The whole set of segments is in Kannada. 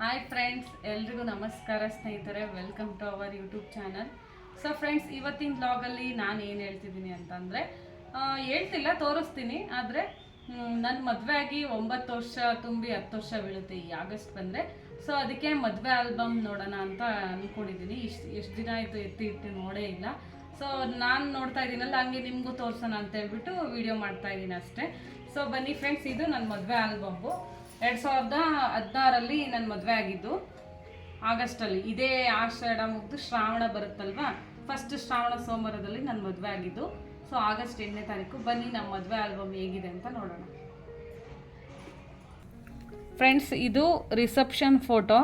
ಹಾಯ್ ಫ್ರೆಂಡ್ಸ್, ಎಲ್ರಿಗೂ ನಮಸ್ಕಾರ ಸ್ನೇಹಿತರೆ. Welcome to our YouTube channel. So friends, ಇವತ್ತಿನ ಬ್ಲಾಗಲ್ಲಿ ನಾನು ಏನು ಹೇಳ್ತಿದ್ದೀನಿ ಅಂತಂದರೆ, ಹೇಳ್ತಿಲ್ಲ, ತೋರಿಸ್ತೀನಿ. ಆದರೆ ನನ್ನ ಮದುವೆ ಆಗಿ 9 ವರ್ಷ ತುಂಬಿ 10 ವರ್ಷ ಬೀಳುತ್ತೆ ಈ ಆಗಸ್ಟ್ ಬಂದರೆ. ಸೊ ಅದಕ್ಕೆ ಮದುವೆ ಆಲ್ಬಮ್ ನೋಡೋಣ ಅಂತ ಅಂದ್ಕೊಂಡಿದ್ದೀನಿ. ಎಷ್ಟು ದಿನ ಆಯಿತು ಇಟ್ಟು ನೋಡೇ ಇಲ್ಲ. ಸೊ ನಾನು ನೋಡ್ತಾ ಇದ್ದೀನಲ್ಲ, ಹಂಗೆ ನಿಮಗೂ ತೋರಿಸೋಣ ಅಂತ ಹೇಳ್ಬಿಟ್ಟು ವಿಡಿಯೋ ಮಾಡ್ತಾ ಇದ್ದೀನಿ ಅಷ್ಟೇ. ಸೊ ಬನ್ನಿ ಫ್ರೆಂಡ್ಸ್, ಇದು ನನ್ನ ಮದುವೆ ಆಲ್ಬಮ್ಮು. 2016 ನನ್ನ ಮದುವೆ ಆಗಿದ್ದು ಆಗಸ್ಟಲ್ಲಿ. ಇದೇ ಆಷಾಢ ಮುಗಿದು ಶ್ರಾವಣ ಬರುತ್ತಲ್ವಾ, ಫಸ್ಟ್ ಶ್ರಾವಣ ಸೋಮವಾರದಲ್ಲಿ ನನ್ನ ಮದುವೆ ಆಗಿದ್ದು. ಸೊ ಆಗಸ್ಟ್ 8ನೇ ತಾರೀಕು. ಬನ್ನಿ ನಮ್ಮ ಮದುವೆ ಆಲ್ಬಮ್ ಹೇಗಿದೆ ಅಂತ ನೋಡೋಣ. ಫ್ರೆಂಡ್ಸ್, ಇದು ರಿಸೆಪ್ಷನ್ ಫೋಟೋ.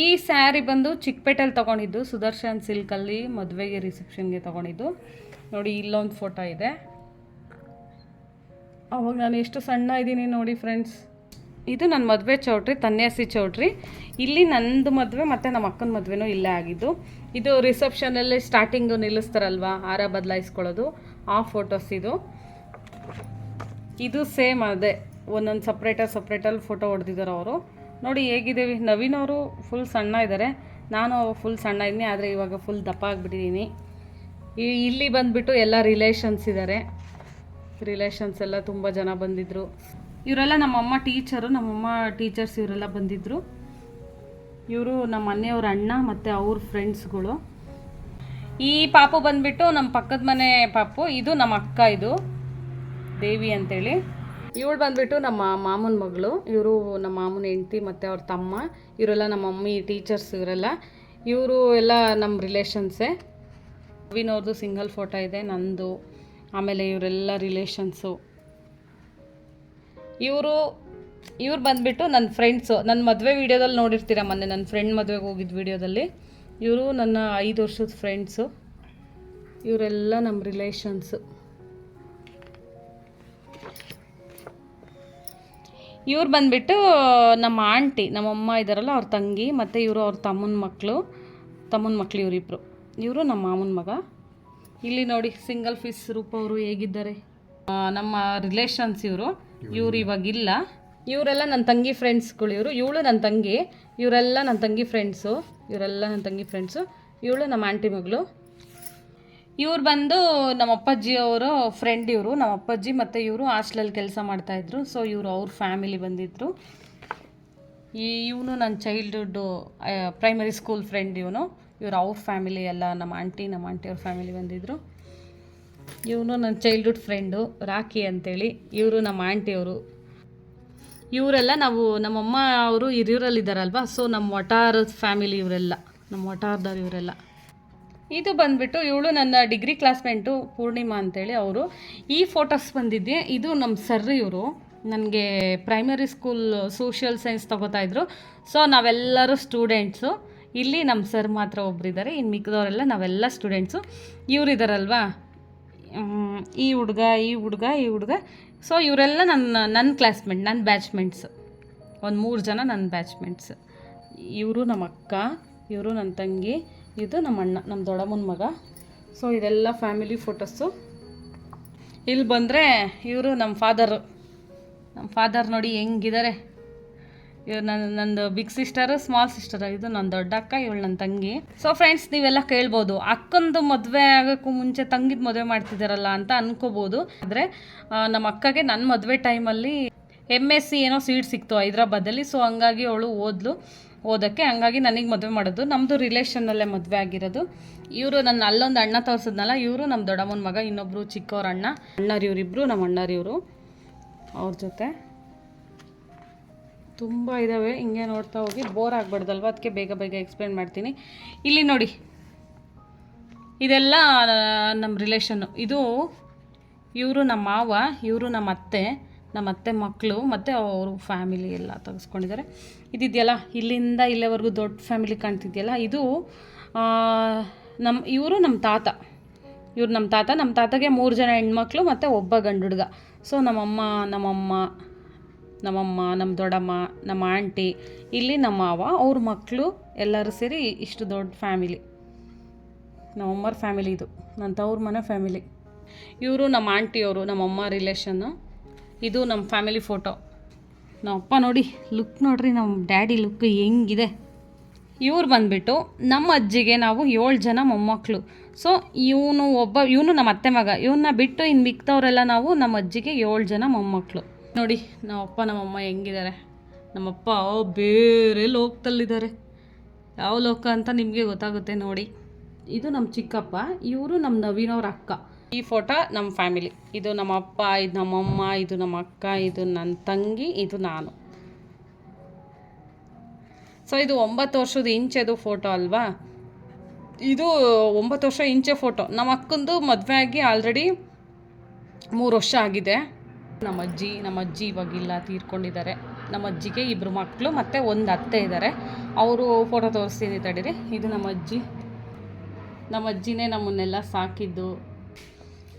ಈ ಸ್ಯಾರಿ ಬಂದು ಚಿಕ್ಕಪೇಟೆಯಲ್ಲಿ ತೊಗೊಂಡಿದ್ದು, ಸುದರ್ಶನ್ ಸಿಲ್ಕಲ್ಲಿ ಮದುವೆಗೆ ರಿಸೆಪ್ಷನ್ಗೆ ತೊಗೊಂಡಿದ್ದು. ನೋಡಿ, ಇಲ್ಲೊಂದು ಫೋಟೋ ಇದೆ. ಅವಾಗ ನಾನು ಎಷ್ಟು ಸಣ್ಣ ಇದ್ದೀನಿ ನೋಡಿ ಫ್ರೆಂಡ್ಸ್. ಇದು ನನ್ನ ಮದುವೆ ಚೌಟ್ರಿ, ತನ್ಯಾಸಿ ಚೌಟ್ರಿ. ಇಲ್ಲಿ ನಂದು ಮದುವೆ ಮತ್ತು ನಮ್ಮ ಅಕ್ಕನ ಮದುವೆನೂ ಇಲ್ಲೇ ಆಗಿದ್ದು. ಇದು ರಿಸೆಪ್ಷನಲ್ಲಿ ಸ್ಟಾರ್ಟಿಂಗು ನಿಲ್ಲಿಸ್ತಾರಲ್ವ, ಹಾರ ಬದಲಾಯಿಸ್ಕೊಳ್ಳೋದು, ಆ ಫೋಟೋಸ್ ಇದು. ಇದು ಸೇಮ್ ಅದೇ, ಒಂದೊಂದು ಸಪ್ರೇಟಲ್ಲಿ ಫೋಟೋ ಹೊಡೆದಿದ್ದಾರೆ ಅವರು. ನೋಡಿ ಹೇಗಿದ್ದೀವಿ. ನವೀನ್ ಅವರು ಫುಲ್ ಸಣ್ಣ ಇದ್ದಾರೆ, ನಾನು ಫುಲ್ ಸಣ್ಣ ಇದ್ದೀನಿ, ಆದರೆ ಇವಾಗ ಫುಲ್ ದಪ್ಪ ಆಗಿಬಿಟ್ಟಿದ್ದೀನಿ. ಇಲ್ಲಿ ಬಂದುಬಿಟ್ಟು ಎಲ್ಲ ರಿಲೇಷನ್ಸ್ ಇದ್ದಾರೆ. ರಿಲೇಷನ್ಸ್ ಎಲ್ಲ ತುಂಬ ಜನ ಬಂದಿದ್ದರು. ಇವರೆಲ್ಲ ನಮ್ಮಮ್ಮ ಟೀಚರ್ಸ್ ಇವರೆಲ್ಲ ಬಂದಿದ್ದರು. ಇವರು ನಮ್ಮ ಮನೆಯವ್ರ ಅಣ್ಣ ಮತ್ತು ಅವ್ರ ಫ್ರೆಂಡ್ಸ್ಗಳು. ಈ ಪಾಪು ಬಂದುಬಿಟ್ಟು ನಮ್ಮ ಪಕ್ಕದ ಮನೆ ಪಾಪು. ಇದು ನಮ್ಮ ಅಕ್ಕ, ಇದು ದೇವಿ ಅಂತೇಳಿ. ಇವಳು ಬಂದುಬಿಟ್ಟು ನಮ್ಮ ಮಾಮನ ಮಗಳು. ಇವರು ನಮ್ಮ ಮಾಮನ ಹೆಂಡ್ತಿ ಮತ್ತು ಅವ್ರ ತಮ್ಮ. ಇವರೆಲ್ಲ ನಮ್ಮ ಮಮ್ಮಿ ಟೀಚರ್ಸ್. ಇವರೆಲ್ಲ ಇವರು ಎಲ್ಲ ನಮ್ಮ ರಿಲೇಷನ್ಸೇ. ನವೀನವ್ರದ್ದು ಸಿಂಗಲ್ ಫೋಟೋ ಇದೆ, ನಂದು. ಆಮೇಲೆ ಇವರೆಲ್ಲ ರಿಲೇಷನ್ಸು. ಇವರು ಬಂದುಬಿಟ್ಟು ನನ್ನ ಫ್ರೆಂಡ್ಸು. ನನ್ನ ಮದುವೆ ವೀಡಿಯೋದಲ್ಲಿ ನೋಡಿರ್ತೀರ, ಮೊನ್ನೆ ನನ್ನ ಫ್ರೆಂಡ್ ಮದುವೆಗೆ ಹೋಗಿದ್ದ ವೀಡಿಯೋದಲ್ಲಿ. ಇವರು ನನ್ನ 5 ವರ್ಷದ ಫ್ರೆಂಡ್ಸು. ಇವರೆಲ್ಲ ನಮ್ಮ ರಿಲೇಷನ್ಸು. ಇವ್ರು ಬಂದುಬಿಟ್ಟು ನಮ್ಮ ಆಂಟಿ, ನಮ್ಮಮ್ಮ ಇದ್ದಾರಲ್ಲ, ಅವ್ರ ತಂಗಿ, ಮತ್ತು ಇವರು ಅವ್ರ ತಮ್ಮನ ಮಕ್ಕಳು ಇವರಿಬ್ಬರು. ಇವರು ನಮ್ಮ ಮಾಮನ ಮಗ. ಇಲ್ಲಿ ನೋಡಿ, ಸಿಂಗಲ್ ಫೀಸ್ ರೂಪ ಅವರು ಹೇಗಿದ್ದಾರೆ. ನಮ್ಮ ರಿಲೇಷನ್ಸ್ ಇವರು ಇವಾಗಿಲ್ಲ. ಇವರೆಲ್ಲ ನನ್ನ ತಂಗಿ ಫ್ರೆಂಡ್ಸ್ಗಳು. ಇವಳು ನನ್ನ ತಂಗಿ, ಇವರೆಲ್ಲ ನನ್ನ ತಂಗಿ ಫ್ರೆಂಡ್ಸು. ಇವಳು ನಮ್ಮ ಆಂಟಿ ಮಗಳು. ಇವ್ರು ಬಂದು ನಮ್ಮ ಅಪ್ಪಾಜಿ ಅವರು ಫ್ರೆಂಡ್. ನಮ್ಮ ಅಪ್ಪಾಜಿ ಮತ್ತು ಇವರು ಹಾಸ್ಟೆಲಲ್ಲಿ ಕೆಲಸ ಮಾಡ್ತಾಯಿದ್ರು. ಸೊ ಅವ್ರ ಫ್ಯಾಮಿಲಿ ಬಂದಿದ್ದರು. ಇವನು ನನ್ನ ಚೈಲ್ಡ್ಹುಡ್ಡು ಪ್ರೈಮರಿ ಸ್ಕೂಲ್ ಫ್ರೆಂಡ್. ಇವರು ಅವ್ರ ಫ್ಯಾಮಿಲಿ ಎಲ್ಲ, ನಮ್ಮ ಆಂಟಿಯವ್ರ ಫ್ಯಾಮಿಲಿ ಬಂದಿದ್ದರು. ಇವನು ನನ್ನ ಚೈಲ್ಡ್ಹುಡ್ ಫ್ರೆಂಡು ರಾಖಿ ಅಂತೇಳಿ. ಇವರು ನಮ್ಮ ಆಂಟಿಯವರು. ಇವರೆಲ್ಲ ನಮ್ಮಮ್ಮ ಅವರು ಹಿರಿಯೂರಲ್ಲಿದ್ದಾರಲ್ವ, ಸೊ ನಮ್ಮ ವಟಾರದ ಫ್ಯಾಮಿಲಿ ಇವರೆಲ್ಲ, ನಮ್ಮ ವಟಾರದವ್ರು ಇವರೆಲ್ಲ. ಇದು ಬಂದುಬಿಟ್ಟು ಇವಳು ನನ್ನ ಡಿಗ್ರಿ ಕ್ಲಾಸ್ಮೇಟು ಪೂರ್ಣಿಮಾ ಅಂತೇಳಿ ಅವರು. ಈ ಫೋಟೋಸ್ ಬಂದಿದ್ದೆ. ಇದು ನಮ್ಮ ಸರ್. ಇವರು ನನಗೆ ಪ್ರೈಮರಿ ಸ್ಕೂಲ್ ಸೋಷಿಯಲ್ ಸೈನ್ಸ್ ತೊಗೋತಾಯಿದ್ರು. ಸೊ ನಾವೆಲ್ಲರೂ ಸ್ಟೂಡೆಂಟ್ಸು. ಇಲ್ಲಿ ನಮ್ಮ ಸರ್ ಮಾತ್ರ ಒಬ್ಬರಿದ್ದಾರೆ, ಇನ್ನು ಮಿಕ್ಕಿದವರೆಲ್ಲ ನಾವೆಲ್ಲ ಸ್ಟೂಡೆಂಟ್ಸು. ಇವರಿದ್ದಾರಲ್ವಾ, ಈ ಹುಡುಗ. ಸೊ ಇವರೆಲ್ಲ ನನ್ನ ಕ್ಲಾಸ್ಮೇಟ್, ನನ್ನ ಬ್ಯಾಚ್ಮೆಂಟ್ಸ್. ಒಂದು 3 ಜನ ನನ್ನ ಬ್ಯಾಚ್ಮೆಂಟ್ಸ್. ಇವರು ನಮ್ಮ ಅಕ್ಕ, ಇವರು ನನ್ನ ತಂಗಿ, ಇದು ನಮ್ಮ ಅಣ್ಣ, ನಮ್ಮ ದೊಡ್ಡಮ್ಮನ ಮಗ. ಸೊ ಇದೆಲ್ಲ ಫ್ಯಾಮಿಲಿ ಫೋಟೋಸು. ಇಲ್ಲಿ ಬಂದರೆ ಇವರು ನಮ್ಮ ಫಾದರ್ ನೋಡಿ ಹೆಂಗಿದ್ದಾರೆ. ಇವ್ರು ನಂದು ಬಿಗ್ ಸಿಸ್ಟರು, ಸ್ಮಾಲ್ ಸಿಸ್ಟರು. ಇದು ನನ್ನ ದೊಡ್ಡ ಅಕ್ಕ, ಇವಳು ನನ್ನ ತಂಗಿ. ಸೊ ಫ್ರೆಂಡ್ಸ್, ನೀವೆಲ್ಲ ಕೇಳ್ಬೋದು, ಅಕ್ಕಂದು ಮದುವೆ ಆಗೋಕ್ಕೂ ಮುಂಚೆ ತಂಗಿದ ಮದುವೆ ಮಾಡ್ತಿದ್ದಾರಲ್ಲ ಅಂತ ಅನ್ಕೋಬೋದು. ಆದರೆ ನಮ್ಮ ಅಕ್ಕಗೆ ನನ್ನ ಮದುವೆ ಟೈಮಲ್ಲಿ MSc ಏನೋ ಸೀಟ್ ಸಿಕ್ತು ಹೈದ್ರಾಬಾದಲ್ಲಿ. ಸೊ ಹಂಗಾಗಿ ಅವಳು ಓದೋಕ್ಕೆ, ಹಂಗಾಗಿ ನನಗೆ ಮದುವೆ ಮಾಡೋದು. ನಮ್ಮದು ರಿಲೇಷನ್ನಲ್ಲೇ ಮದುವೆ ಆಗಿರೋದು. ಇವರು ನನ್ನ ಅಲ್ಲೊಂದು ಅಣ್ಣ ತೋರಿಸಿದ್ನಲ್ಲ, ಇವರು ನಮ್ಮ ದೊಡ್ಡಮ್ಮನ ಮಗ. ಇನ್ನೊಬ್ಬರು ಚಿಕ್ಕವ್ರ ಅಣ್ಣರು ಇವರಿಬ್ಬರು, ನಮ್ಮ ಅಣ್ಣರಿವರು. ಅವ್ರ ಜೊತೆ ತುಂಬ ಇದ್ದಾವೆ. ಹಿಂಗೆ ನೋಡ್ತಾ ಹೋಗಿ ಬೋರ್ ಆಗಬಾರ್ದಲ್ವ, ಅದಕ್ಕೆ ಬೇಗ ಎಕ್ಸ್ಪ್ಲೇನ್ ಮಾಡ್ತೀನಿ. ಇಲ್ಲಿ ನೋಡಿ, ಇದೆಲ್ಲ ನಮ್ಮ ರಿಲೇಷನ್ನು. ಇವರು ನಮ್ಮ ಮಾವ, ಇವರು ನಮ್ಮ ಅತ್ತೆ ಮಕ್ಕಳು ಮತ್ತು ಅವರು ಫ್ಯಾಮಿಲಿ ಎಲ್ಲ ತೆಗೆಸ್ಕೊಂಡಿದ್ದಾರೆ. ಇದಿದೆಯಲ್ಲ, ಇಲ್ಲಿಂದ ಇಲ್ಲಿವರೆಗೂ ದೊಡ್ಡ ಫ್ಯಾಮಿಲಿ ಕಾಣ್ತಿದೆಯಲ್ಲ, ಇದು ಇವರು ನಮ್ಮ ತಾತ. ನಮ್ಮ ತಾತಗೆ 3 ಜನ ಹೆಣ್ಮಕ್ಳು ಮತ್ತು ಒಬ್ಬ ಗಂಡು ಹುಡುಗ. ಸೊ ನಮ್ಮಮ್ಮ, ನಮ್ಮ ದೊಡ್ಡಮ್ಮ, ನಮ್ಮ ಆಂಟಿ, ಇಲ್ಲಿ ನಮ್ಮ ಮಾವ, ಅವ್ರ ಮಕ್ಕಳು ಎಲ್ಲರೂ ಸೇರಿ ಇಷ್ಟು ದೊಡ್ಡ ಫ್ಯಾಮಿಲಿ. ನಮ್ಮಮ್ಮರ ಫ್ಯಾಮಿಲಿ ಇದು, ನನ್ನ ತವ್ರ ಮನೆ ಫ್ಯಾಮಿಲಿ. ಇವರು ನಮ್ಮ ಆಂಟಿಯವರು, ನಮ್ಮಮ್ಮ ರಿಲೇಷನ್ನು. ಇದು ನಮ್ಮ ಫ್ಯಾಮಿಲಿ ಫೋಟೋ. ನಮ್ಮಪ್ಪ ನೋಡಿ ಲುಕ್ ನೋಡ್ರಿ, ನಮ್ಮ ಡ್ಯಾಡಿ ಲುಕ್ ಹೆಂಗಿದೆ. ಇವ್ರು ಬಂದುಬಿಟ್ಟು ನಮ್ಮ ಅಜ್ಜಿಗೆ ನಾವು 7 ಜನ ಮೊಮ್ಮಕ್ಕಳು. ಸೊ ಇವನು ನಮ್ಮ ಅತ್ತೆ ಮಗ. ಇವನ್ನ ಬಿಟ್ಟು ಇನ್ನು ಮಿಕ್ತವರೆಲ್ಲ ನಾವು ನಮ್ಮ ಅಜ್ಜಿಗೆ 7 ಜನ ಮೊಮ್ಮಕ್ಕಳು. ನೋಡಿ ನಮ್ಮಪ್ಪ ನಮ್ಮಮ್ಮ ಹೆಂಗಿದ್ದಾರೆ. ನಮ್ಮಪ್ಪ ಬೇರೆ ಲೋಕದಲ್ಲಿದ್ದಾರೆ. ಯಾವ ಲೋಕ ಅಂತ ನಿಮಗೆ ಗೊತ್ತಾಗುತ್ತೆ ನೋಡಿ. ಇದು ನಮ್ಮ ಚಿಕ್ಕಪ್ಪ, ಇವರು ನಮ್ಮ ನವೀನವ್ರ ಅಕ್ಕ. ಈ ಫೋಟೋ ನಮ್ಮ ಫ್ಯಾಮಿಲಿ. ಇದು ನಮ್ಮ ಅಪ್ಪ, ಇದು ನಮ್ಮಮ್ಮ, ಇದು ನಮ್ಮ ಅಕ್ಕ, ಇದು ನನ್ನ ತಂಗಿ, ಇದು ನಾನು. ಸೊ ಇದು 9 ವರ್ಷದ ಇಂಚೆದು ಫೋಟೋ ಅಲ್ವಾ. ಇದು 9 ವರ್ಷ ಇಂಚೆ ಫೋಟೋ. ನಮ್ಮ ಅಕ್ಕಂದು ಮದುವೆ ಆಗಿ ಆಲ್ರೆಡಿ 3 ವರ್ಷ ಆಗಿದೆ. ನಮ್ಮ ಅಜ್ಜಿ ಇವಾಗಿಲ್ಲ, ತೀರ್ಕೊಂಡಿದ್ದಾರೆ. ನಮ್ಮ ಅಜ್ಜಿಗೆ 2 ಮಕ್ಕಳು ಮತ್ತು 1 ಅತ್ತೆ ಇದ್ದಾರೆ. ಅವರು ಫೋಟೋ ತೋರಿಸ್ತೀನಿ ತಡೀರಿ. ಇದು ನಮ್ಮ ಅಜ್ಜಿನೇ ನಮ್ಮನ್ನೆಲ್ಲ ಸಾಕಿದ್ದು.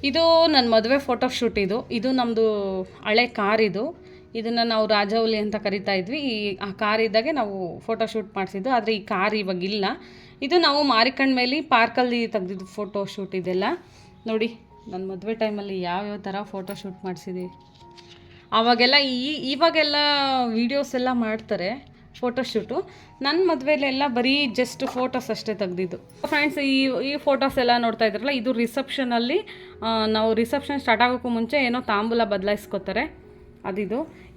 ಇದು ನನ್ನ ಮದುವೆ ಫೋಟೋ ಶೂಟ್. ಇದು ನಮ್ಮದು ಹಳೆ ಕಾರ್. ಇದನ್ನು ನಾವು ರಾಜವಲಿ ಅಂತ ಕರಿತಾ ಇದ್ವಿ. ಆ ಕಾರ್ ಇದ್ದಾಗೆ ನಾವು ಫೋಟೋ ಶೂಟ್ ಮಾಡಿಸಿದ್ದು. ಆದರೆ ಈ ಕಾರ್ ಇವಾಗಿಲ್ಲ. ಇದು ನಾವು ಮಾರಿಕಂಡ ಮೇಲೆ ಪಾರ್ಕಲ್ಲಿ ತೆಗೆದಿದ್ದು ಫೋಟೋ ಶೂಟ್. ಇದೆಲ್ಲ ನೋಡಿ, ನನ್ನ ಮದುವೆ ಟೈಮಲ್ಲಿ ಯಾವ್ಯಾವ ಥರ ಫೋಟೋ ಶೂಟ್ ಮಾಡಿಸಿದ್ದೀವಿ. ಇವಾಗೆಲ್ಲ ವೀಡಿಯೋಸ್ ಎಲ್ಲ ಮಾಡ್ತಾರೆ ಫೋಟೋಶೂಟು. ನನ್ನ ಮದುವೆಲೆಲ್ಲ ಬರೀ ಜಸ್ಟ್ ಫೋಟೋಸ್ ಅಷ್ಟೇ ತೆಗ್ದಿದ್ದು. ಫ್ರೆಂಡ್ಸ್, ಈ ಫೋಟೋಸ್ ಎಲ್ಲ ನೋಡ್ತಾ ಇದ್ರಲ್ಲ, ಇದು ರಿಸೆಪ್ಷನಲ್ಲಿ ನಾವು ರಿಸೆಪ್ಷನ್ ಸ್ಟಾರ್ಟ್ ಆಗೋಕ್ಕೂ ಮುಂಚೆ ಏನೋ ತಾಂಬೂಲ ಬದಲಾಯಿಸ್ಕೋತಾರೆ.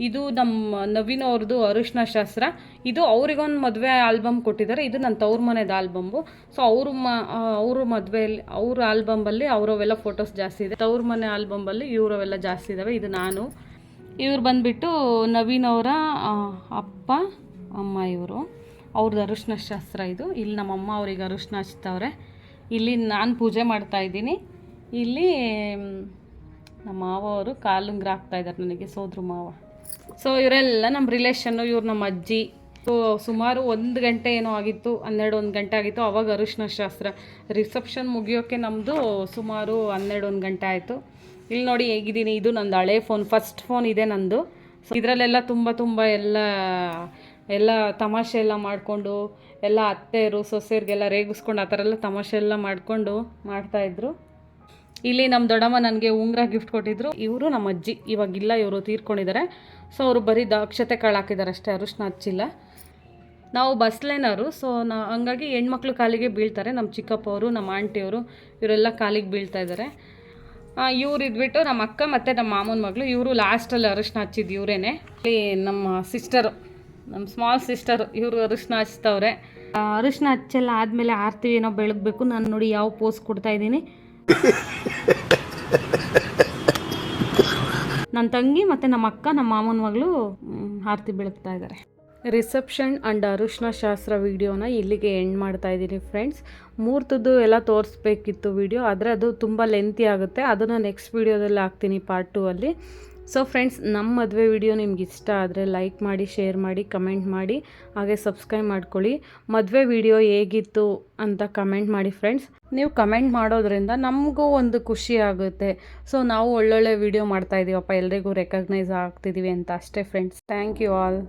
ಇದು ನಮ್ಮ ನವೀನ್ ಅವ್ರದ್ದು ಅರಿಶಿನ ಶಾಸ್ತ್ರ. ಇದು ಅವ್ರಿಗೊಂದು ಮದುವೆ ಆಲ್ಬಮ್ ಕೊಟ್ಟಿದ್ದಾರೆ. ಇದು ನನ್ನ ತವ್ರ ಮನೆದು ಆಲ್ಬಮ್ಮು. ಸೊ ಅವ್ರ ಮದುವೆಯಲ್ಲಿ ಅವ್ರ ಆಲ್ಬಮಲ್ಲಿ ಅವರವೆಲ್ಲ ಫೋಟೋಸ್ ಜಾಸ್ತಿ ಇದೆ. ತವ್ರ ಮನೆ ಆಲ್ಬಮಲ್ಲಿ ಇವರವೆಲ್ಲ ಜಾಸ್ತಿ ಇದ್ದಾವೆ. ಇದು ನಾನು. ಇವ್ರು ಬಂದುಬಿಟ್ಟು ನವೀನ್ ಅವರ ಅಪ್ಪ ಅಮ್ಮ. ಅವ್ರದ್ದು ಅರಿಶಿನ ಶಾಸ್ತ್ರ ಇದು. ಇಲ್ಲಿ ನಮ್ಮಮ್ಮ ಅವ್ರಿಗೆ ಅರಿಶಿನ ಹಚ್ತವ್ರೆ. ಇಲ್ಲಿ ನಾನು ಪೂಜೆ ಮಾಡ್ತಾಯಿದ್ದೀನಿ. ಇಲ್ಲಿ ನಮ್ಮ ಮಾವ ಅವರು ಕಾಲುಂಗ್ರ ಹಾಕ್ತಾಯಿದ್ದಾರೆ ನನಗೆ, ಸೋದ್ರ ಮಾವ. ಸೊ ಇವರೆಲ್ಲ ನಮ್ಮ ರಿಲೇಷನ್ನು. ಇವ್ರು ನಮ್ಮ ಅಜ್ಜಿ. ಸುಮಾರು 1 ಗಂಟೆ ಏನೋ ಆಗಿತ್ತು, 1 ಗಂಟೆ ಆಗಿತ್ತು ಅವಾಗ ಅರಿಶಿನ ಶಾಸ್ತ್ರ. ರಿಸೆಪ್ಷನ್ ಮುಗಿಯೋಕ್ಕೆ ನಮ್ಮದು ಸುಮಾರು 1 ಗಂಟೆ ಆಯಿತು. ಇಲ್ಲಿ ನೋಡಿ ಹೇಗಿದ್ದೀನಿ. ಇದು ನಂದು ಹಳೆ ಫೋನ್, ಫಸ್ಟ್ ಫೋನ್ ಇದೆ ನಂದು. ಸೊ ಇದರಲ್ಲೆಲ್ಲ ತುಂಬ ಎಲ್ಲ ತಮಾಷೆ ಎಲ್ಲ ಮಾಡಿಕೊಂಡು, ಎಲ್ಲ ಅತ್ತೆಯರು ಸೊಸೆಯರಿಗೆಲ್ಲ ರೇಗಿಸ್ಕೊಂಡು ಆ ಥರ ಎಲ್ಲ ತಮಾಷೆ ಎಲ್ಲ ಮಾಡಿಕೊಂಡು ಮಾಡ್ತಾಯಿದ್ರು. ಇಲ್ಲಿ ನಮ್ಮ ದೊಡ್ಡಮ್ಮ ನನಗೆ ಉಂಗುರ ಗಿಫ್ಟ್ ಕೊಟ್ಟಿದ್ರು. ಇವರು ನಮ್ಮ ಅಜ್ಜಿ, ಇವಾಗಿಲ್ಲ, ಇವರು ತೀರ್ಕೊಂಡಿದ್ದಾರೆ. ಸೊ ಅವರು ಬರೀ ಅಕ್ಷತೆ ಕಾಳು ಹಾಕಿದ್ದಾರೆ ಅಷ್ಟೇ, ಅರಿಶಿನ ಹಚ್ಚಿಲ್ಲ. ನಾವು ಬಸ್ಲೇನವರು. ಸೊ ಹಂಗಾಗಿ ಹೆಣ್ಮಕ್ಳು ಕಾಲಿಗೆ ಬೀಳ್ತಾರೆ. ನಮ್ಮ ಚಿಕ್ಕಪ್ಪವರು, ನಮ್ಮ ಆಂಟಿಯವರು ಇವರೆಲ್ಲ ಕಾಲಿಗೆ ಬೀಳ್ತಾ ಇದ್ದಾರೆ. ಇವ್ರು ಇದ್ಬಿಟ್ಟು ನಮ್ಮ ಅಕ್ಕ ಮತ್ತು ನಮ್ಮ ಮಾಮನ ಮಗಳು. ಇವರು ಲಾಸ್ಟಲ್ಲಿ ಅರಿಶಿನ ಹಚ್ಚಿದ್ದು ಇವರೇನೆ. ಇಲ್ಲಿ ನಮ್ಮ ಸಿಸ್ಟರು, ನಮ್ಮ ಸ್ಮಾಲ್ ಸಿಸ್ಟರು, ಇವರು ಅರಿಶಿನ ಹಚ್ತವ್ರೆ. ಅರಿಶಿನ ಹಚ್ಚೆಲ್ಲ ಆದಮೇಲೆ ಆರತಿ ಏನೋ ಬೆಳಗಬೇಕು. ನಾನು ನೋಡಿ ಯಾವ ಪೋಸ್ ಕೊಡ್ತಾ ಇದ್ದೀನಿ. ನನ್ನ ತಂಗಿ ಮತ್ತು ನಮ್ಮ ಅಕ್ಕ, ನಮ್ಮ ಮಾಮನ ಮಗಳು ಆರತಿ ಬೆಳಗ್ತಾ ಇದ್ದಾರೆ. ರಿಸೆಪ್ಷನ್ ಆ್ಯಂಡ್ ಅರಿಶಿನ ಶಾಸ್ತ್ರ ವೀಡಿಯೋನ ಇಲ್ಲಿಗೆ ಎಂಡ್ ಮಾಡ್ತಾ ಇದ್ದೀನಿ ಫ್ರೆಂಡ್ಸ್. ಮೂರ್ತದ್ದು ಎಲ್ಲ ತೋರಿಸ್ಬೇಕಿತ್ತು ವೀಡಿಯೋ, ಆದರೆ ಅದು ತುಂಬ ಲೆಂತಿ ಆಗುತ್ತೆ. ಅದನ್ನು ನೆಕ್ಸ್ಟ್ ವೀಡಿಯೋದಲ್ಲಿ ಹಾಕ್ತೀನಿ, ಪಾರ್ಟ್ 2 ಅಲ್ಲಿ. ಸೊ ಫ್ರೆಂಡ್ಸ್, ನಮ್ಮ ಮದುವೆ ವಿಡಿಯೋ ನಿಮ್ಗೆ ಇಷ್ಟ ಆದರೆ ಲೈಕ್ ಮಾಡಿ, ಶೇರ್ ಮಾಡಿ, ಕಮೆಂಟ್ ಮಾಡಿ, ಹಾಗೆ ಸಬ್ಸ್ಕ್ರೈಬ್ ಮಾಡ್ಕೊಳ್ಳಿ. ಮದುವೆ ವಿಡಿಯೋ ಹೇಗಿತ್ತು ಅಂತ ಕಮೆಂಟ್ ಮಾಡಿ ಫ್ರೆಂಡ್ಸ್. ನೀವು ಕಮೆಂಟ್ ಮಾಡೋದ್ರಿಂದ ನಮಗೂ ಒಂದು ಖುಷಿ ಆಗುತ್ತೆ. ಸೊ ನಾವು ಒಳ್ಳೊಳ್ಳೆ ವಿಡಿಯೋ ಮಾಡ್ತಾಯಿದ್ದೀವಪ್ಪ, ಎಲ್ರಿಗೂ ರೆಕಗ್ನೈಸ್ ಆಗ್ತಿದ್ದೀವಿ ಅಂತ ಅಷ್ಟೇ ಫ್ರೆಂಡ್ಸ್. Thank you all.